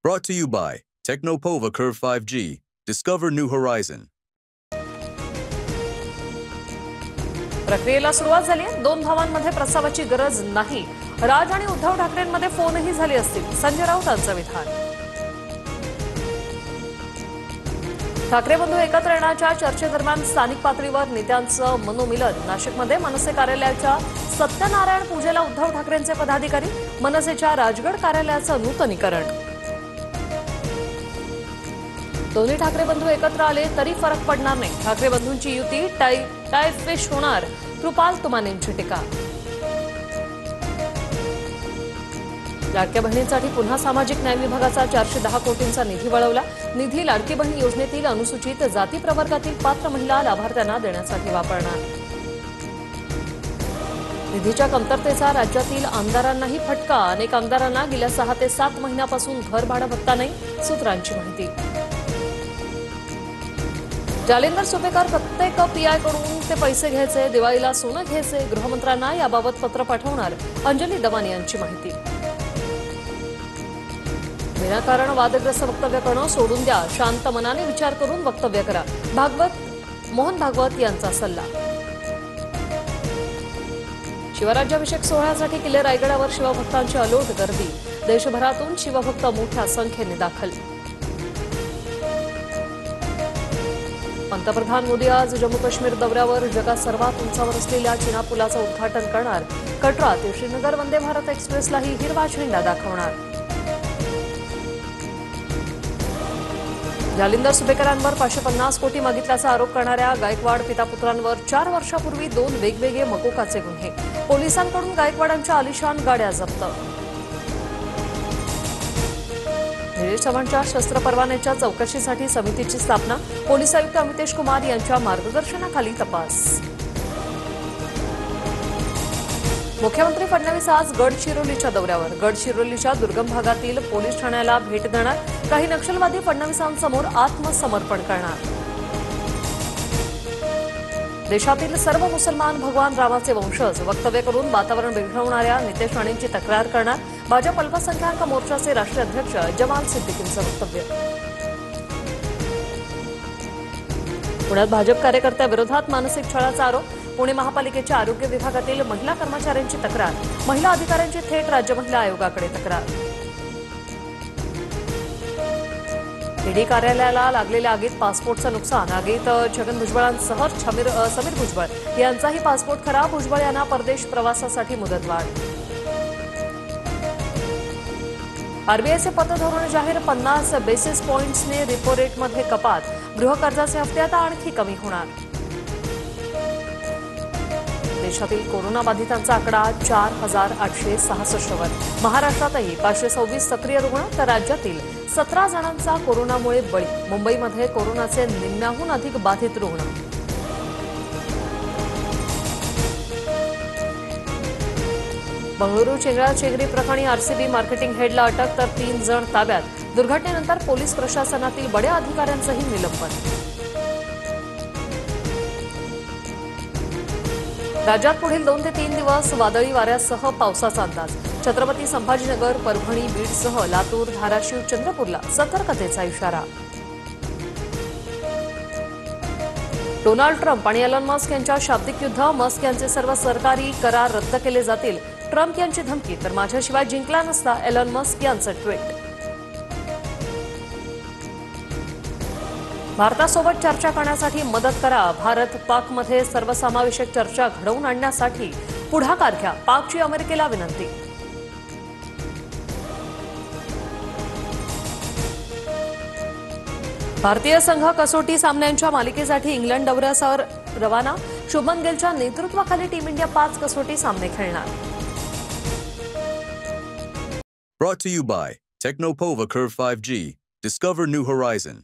Brought to you by Technopova Curve 5G. Discover new horizon. प्रक्रियेला सुरुवात झाली आहे। 2 भावांमध्ये प्रस्तावाची गरज नाही। राज आणि उद्धव ठाकरेंमध्ये फोनही झाले असतील। संजय राऊतांचं विधान। ठाकरे बंधू एकत्र येण्याच्या चर्चेदरम्यान स्थानिक पातळीवर नेत्यांचं मनोमिलन। नाशिकमध्ये मनसे कार्यालयाच्या सत्यनारायण पूजेला उद्धव ठाकरेंचे पदाधिकारी। मनसेच्या राजगड कार्यालयाचं नूतनीकरण। दोन्ही ठाकरे बंधू एकत्र आले तरी फरक पडणार नाही। ठाकरे बंधूंची युती टाईट फिश होणार। कृपाल तुमानेंची टीका। लाडक्या बहिणींसाठी पुन्हा सामाजिक न्याय विभागाचा 410 कोटींचा निधी वळवला। निधी लाडकी बहीण योजनेतील अनुसूचित जाती प्रवर्गातील पात्र महिला लाभार्थ्यांना देण्यासाठी वापरणार। निधीच्या कमतरतेचा राज्यातील आमदारांनाही फटका। अनेक आमदारांना गेल्या 6 ते 7 महिन्यापासून घर भाडं भत्ता नाही। सूत्रांची माहिती। जालिंदर सुपेकर प्रत्येक पीआयकडून ते पैसे घ्यायचे। दिवाळीला सोनं घ्यायचे। गृहमंत्र्यांना याबाबत पत्र पाठवणार। अंजली दवानी यांची माहिती। विनाकारण वादग्रस्त वक्तव्य करणं सोडून द्या। शांत मनाने विचार करून वक्तव्य करा। मोहन भागवत यांचा सल्ला। शिवराज्याभिषेक सोहळ्यासाठी किल्ले रायगडावर शिवभक्तांची अलोट गर्दी। देशभरातून शिवभक्त मोठ्या संख्येने दाखल। पंतप्रधान मोदी आज जम्मू काश्मीर दौऱ्यावर। जगात सर्वात उंचावर असलेल्या चिना पुलाचं उद्घाटन करणार। कटरा ते श्रीनगर वंदे भारत एक्सप्रेसलाही हिरवा झेंडा दाखवणार। जालिंदर सुपेकरांवर 550 कोटी मागितल्याचा आरोप करणाऱ्या गायकवाड पितापुत्रांवर 4 वर्षापूर्वी 2 वेगवेगळे मकोकाचे गुन्हे। पोलिसांकडून गायकवाडांच्या आलिशान गाड्या जप्त। निलेश चव्हाणच्या शस्त्र परवान्याच्या चौकशीसाठी समितीची स्थापना। पोलीस आयुक्त अमितेश कुमार यांच्या मार्गदर्शनाखाली तपास। मुख्यमंत्री फडणवीस आज गडचिरोलीच्या दौऱ्यावर। गडचिरोलीच्या दुर्गम भागातील पोलीस ठाण्याला भेट देणार। काही नक्षलवादी फडणवीसांसमोर आत्मसमर्पण करणार। देशातील सर्व मुसलमान भगवान रामाचे वंशज। वक्तव्य करून वातावरण बिघडवणाऱ्या नितेश राणेंची तक्रार करणार। भाजप अल्पसंख्याक मोर्चाचे राष्ट्रीय अध्यक्ष जमाल सिद्दीकींचं वक्तव्य। पुण्यात भाजप कार्यकर्त्याविरोधात मानसिक छळाचा आरोप। पुणे महापालिकेच्या आरोग्य विभागातील महिला कर्मचाऱ्यांची तक्रार। महिला अधिकाऱ्यांची थेट राज्य महिला आयोगाकडे तक्रार। ईडी कार्यालयाला लागलेल्या आगीत पासपोर्टचं नुकसान। आगीत छगन भुजबळांसह समीर भुजबळ यांचाही पासपोर्ट खराब। भुजबळ यांना परदेश प्रवासासाठी मुदतवाढ। आरबीआयचे पतधोरण जाहीर। 50 बेसिस पॉइंट्सने रेपो रेटमध्ये कपात। गृहकर्जाचे हप्ते आता आणखी कमी होणार। देशातील कोरोनाबाधितांचा आकडा 4866 वर। महाराष्ट्रातही 526 सक्रिय रुग्ण तर राज्यातील 17 जणांचा कोरोनामुळे बळी। मुंबईमध्ये कोरोनाचे निम्म्याहून अधिक बाधित रुग्ण। बंगळुरू चेंगराचेंगरी प्रकरणी आरसीबी मार्केटिंग हेडला अटक तर 3 जण ताब्यात। दुर्घटनेनंतर पोलीस प्रशासनातील बड्या अधिकाऱ्यांचंही निलंबन। राज्यात पुढील 2 ते 3 दिवस वादळी वाऱ्यासह पावसाचा अंदाज। छत्रपती संभाजीनगर, परभणी, बीडसह लातूर, धाराशिव, चंद्रपूरला सतर्कतेचा इशारा। डोनाल्ड ट्रम्प आणि एलन मस्क यांच्या शाब्दिक युद्ध। मस्क यांचे सर्व सरकारी करार रद्द केले जातील। ट्रम्प यांची धमकी। तर माझ्याशिवाय जिंकला नसता, एलन मस्क यांचं ट्विट। भारतासोबत चर्चा करण्यासाठी मदत करा। भारत पाकमध्ये सर्वसमावेशक चर्चा घडवून आणण्यासाठी पुढाकार घ्या। पाकची अमेरिकेला विनंती। भारतीय संघ कसोटी सामन्यांच्या मालिकेसाठी इंग्लंड दौऱ्यासह रवाना। शुभमन गिलच्या नेतृत्वाखाली टीम इंडिया 5 कसोटी सामने खेळणार। Brought to you by Technopova Curve 5G. Discover new horizon.